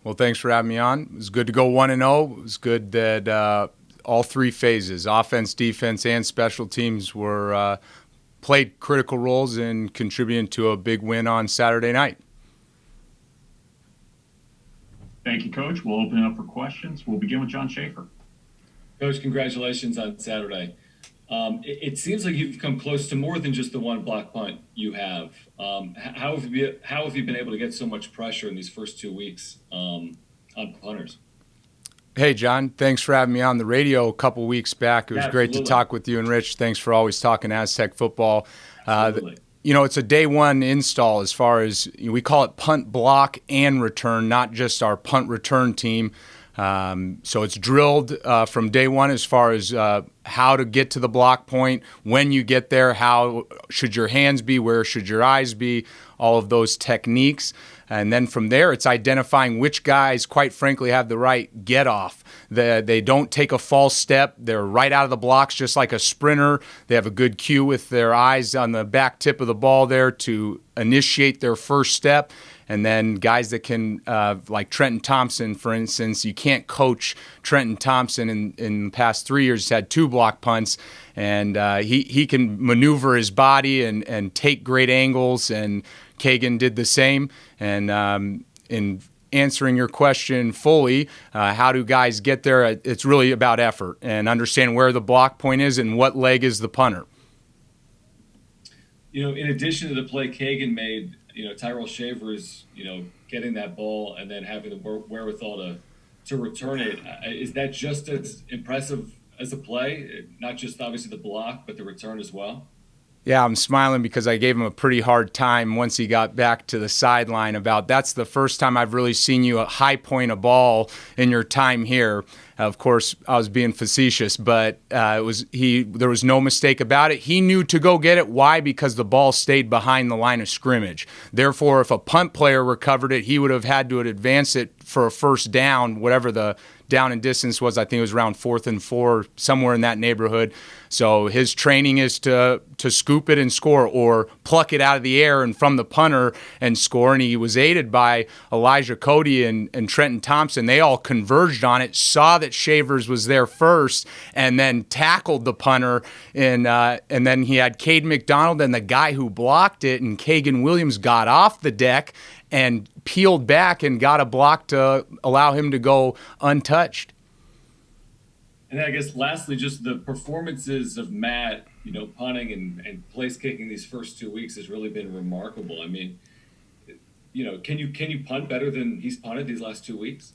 Well, thanks for having me on. It was good to go 1-0. It was good that all three phases, offense, defense, and special teams, were played critical roles in contributing to a big win on Saturday night. Thank you, Coach. We'll open it up for questions. We'll begin with John Schaefer. Coach, congratulations on Saturday. It seems like you've come close to more than just the one block punt you have. How have you been able to get so much pressure in these first 2 weeks on punters? Hey, John, thanks for having me on the radio a couple weeks back. It was great to talk with you and Rich. Thanks for always talking Aztec football. It's a day one install as far as we call it punt block and return, not just our punt return team. So it's drilled from day one as far as how to get to the block point, when you get there, how should your hands be, where should your eyes be, all of those techniques. And then from there, it's identifying which guys, quite frankly, have the right get off. They don't take a false step. They're right out of the blocks just like a sprinter. They have a good cue with their eyes on the back tip of the ball there to initiate their first step. And then guys that can, like Trenton Thompson, for instance, you can't coach Trenton Thompson in the past 3 years. He's had 2 block punts, and he can maneuver his body and take great angles, and Kagan did the same. And in answering your question fully, how do guys get there? It's really about effort and understand where the block point is and what leg is the punter. In addition to the play Kagan made, Tyrell Shavers, getting that ball and then having the wherewithal to return it. Is that just as impressive as a play? Not just obviously the block, but the return as well? Yeah, I'm smiling because I gave him a pretty hard time once he got back to the sideline about that's the first time I've really seen you high point a ball in your time here. Of course, I was being facetious, but there was no mistake about it. He knew to go get it. Why? Because the ball stayed behind the line of scrimmage. Therefore, if a punt player recovered it, he would have had to advance it for a first down, whatever the down and distance was. I think it was around 4th and 4, somewhere in that neighborhood. So his training is to scoop it and score, or pluck it out of the air and from the punter and score. And he was aided by Elijah Cody and Trenton Thompson. They all converged on it, saw that Shavers was there first, and then tackled the punter. And then he had Cade McDonald and the guy who blocked it, and Kagan Williams got off the deck and peeled back and got a block to allow him to go untouched. And then I guess lastly, just the performances of Matt, punting and place kicking these first 2 weeks has really been remarkable. I mean, can you punt better than he's punted these last 2 weeks?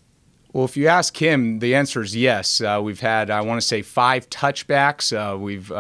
Well, if you ask him, the answer is yes. We've had, I want to say, 5 touchbacks. We've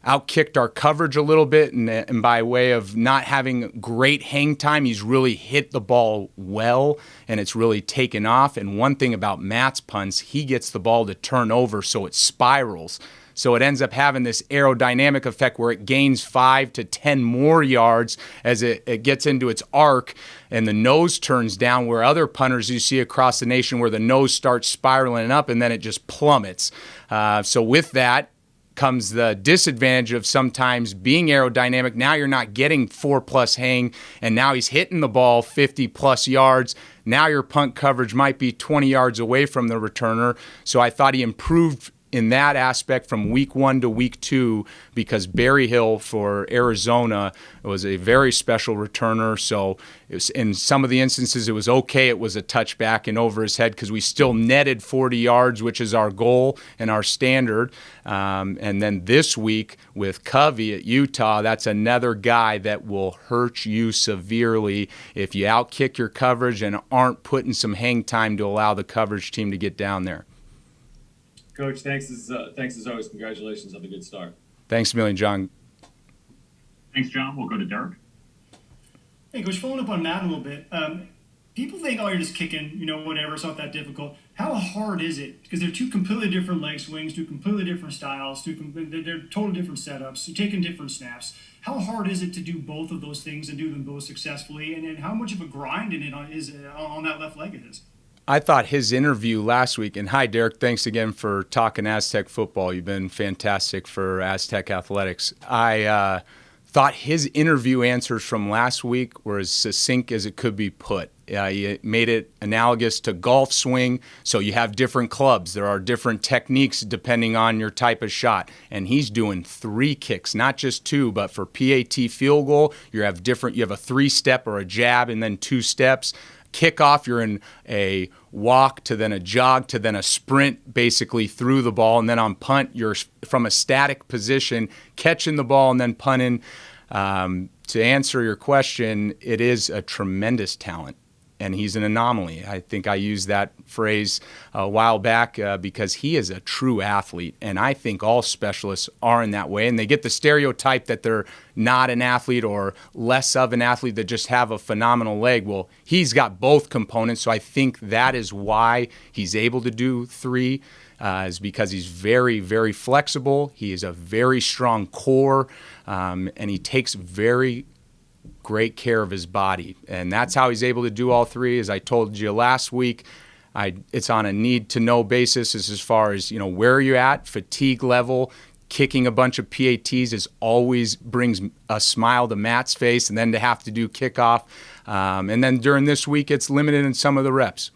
outkicked our coverage a little bit, and by way of not having great hang time, he's really hit the ball well, and it's really taken off. And one thing about Matt's punts, he gets the ball to turn over so it spirals. So it ends up having this aerodynamic effect where it gains 5 to 10 more yards as it gets into its arc, and the nose turns down, where other punters you see across the nation where the nose starts spiraling up and then it just plummets. So with that comes the disadvantage of sometimes being aerodynamic. Now you're not getting 4+ hang, and now he's hitting the ball 50+ yards. Now your punt coverage might be 20 yards away from the returner. So I thought he improved in that aspect from week 1 to week 2, because Berryhill for Arizona was a very special returner. So it was, in some of the instances, it was okay. It was a touchback and over his head, because we still netted 40 yards, which is our goal and our standard. And then this week with Covey at Utah, that's another guy that will hurt you severely if you outkick your coverage and aren't putting some hang time to allow the coverage team to get down there. Coach, thanks as always. Congratulations on the good start. Thanks a million, John. Thanks, John. We'll go to Derek. Hey, Coach, following up on Matt a little bit. People think, oh, you're just kicking, whatever, it's not that difficult. How hard is it? Because they're 2 completely different leg swings, 2 completely different styles, they're totally different setups, you're taking different snaps. How hard is it to do both of those things and do them both successfully? And how much of a grind is on that left leg it is? I thought his interview last week, and hi, Derek, thanks again for talking Aztec football. You've been fantastic for Aztec athletics. I thought his interview answers from last week were as succinct as it could be put. You made it analogous to golf swing, so you have different clubs. There are different techniques depending on your type of shot. And he's doing 3 kicks, not just 2, but for PAT field goal, you have a 3-step or a jab and then 2 steps. Kickoff, you're in a walk to then a jog to then a sprint basically through the ball. And then on punt, you're from a static position, catching the ball and then punting. To answer your question, it is a tremendous talent, and he's an anomaly. I think I used that phrase a while back because he is a true athlete, and I think all specialists are in that way, and they get the stereotype that they're not an athlete or less of an athlete that just have a phenomenal leg. Well, he's got both components, so I think that is why he's able to do 3. Is because he's very, very flexible. He is a very strong core, and he takes very great care of his body. And that's how he's able to do all 3. As I told you last week, it's on a need-to-know basis as far as, where are you at, fatigue level. Kicking a bunch of PATs always brings a smile to Matt's face, and then to have to do kickoff. And then during this week, it's limited in some of the reps.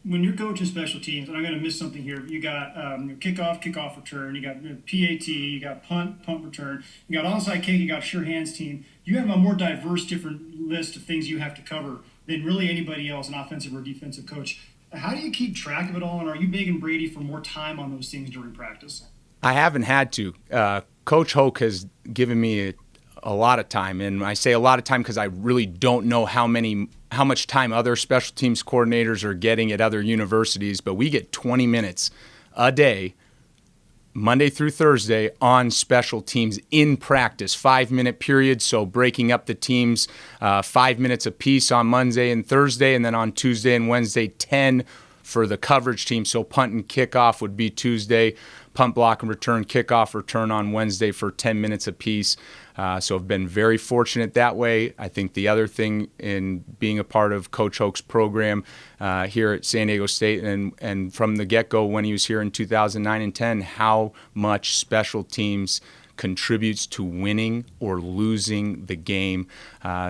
When you're coaching special teams, and I'm going to miss something here, you got kickoff return, you got PAT, you got punt return, you got onside kick, you got sure hands team. You have a more diverse, different list of things you have to cover than really anybody else, an offensive or defensive coach. How do you keep track of it all, and are you begging Brady for more time on those things during practice? I haven't had to. Coach Hoke has given me a lot of time, and I say a lot of time because I really don't know how much time other special teams coordinators are getting at other universities, but we get 20 minutes a day, Monday through Thursday, on special teams in practice, 5-minute periods, so breaking up the teams 5 minutes apiece on Monday and Thursday, and then on Tuesday and Wednesday, 10 for the coverage team. So punt and kickoff would be Tuesday, punt block and return, kickoff return on Wednesday for 10 minutes apiece. So I've been very fortunate that way. I think the other thing in being a part of Coach Hoke's program here at San Diego State and from the get-go when he was here in 2009 and 10, how much special teams contributes to winning or losing the game.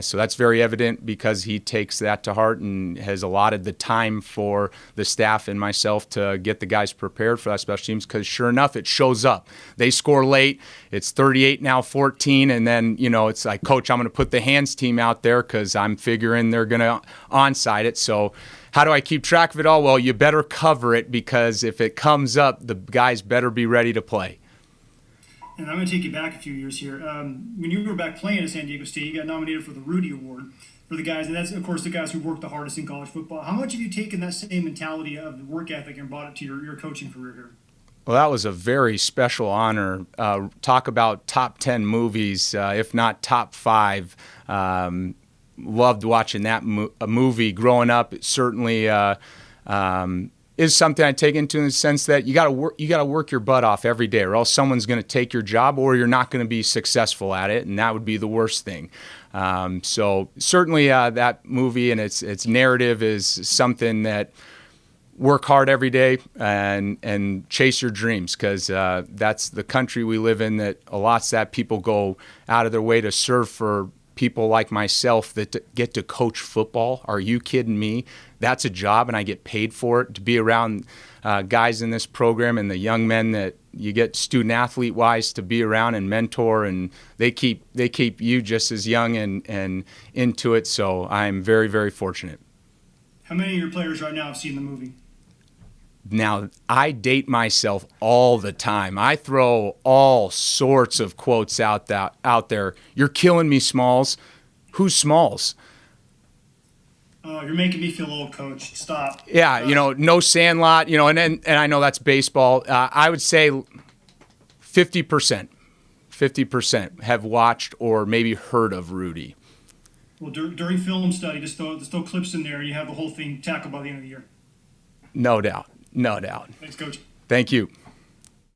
So that's very evident because he takes that to heart and has allotted the time for the staff and myself to get the guys prepared for that special teams, because sure enough, it shows up. They score late. It's 38 now, 14, and then, it's like, Coach, I'm going to put the hands team out there because I'm figuring they're going to onside it. So how do I keep track of it all? Well, you better cover it, because if it comes up, the guys better be ready to play. And I'm going to take you back a few years here. When you were back playing at San Diego State, you got nominated for the Rudy Award for the guys, and that's, of course, the guys who worked the hardest in college football. How much have you taken that same mentality of the work ethic and brought it to your coaching career here? Well, that was a very special honor. Talk about top 10 movies, if not top 5. Loved watching that movie growing up. It certainly is something I take into in the sense that you got to work your butt off every day, or else someone's going to take your job, or you're not going to be successful at it, and that would be the worst thing. So certainly that movie and its narrative is something that work hard every day and chase your dreams, because that's the country we live in that allots that. People go out of their way to serve for people like myself that get to coach football. Are you kidding me? That's a job, and I get paid for it, to be around guys in this program and the young men that you get student athlete wise to be around and mentor, and they keep you just as young and into it. So I'm very, very fortunate. How many of your players right now have seen the movie? Now, I date myself all the time. I throw all sorts of quotes out there. You're killing me, Smalls. Who's Smalls? Oh, you're making me feel old, Coach. Stop. Yeah, no Sandlot, and I know that's baseball. I would say 50% have watched or maybe heard of Rudy. Well, during film study, just throw clips in there, and you have the whole thing tackled by the end of the year. No doubt. Thanks, Coach. Thank you.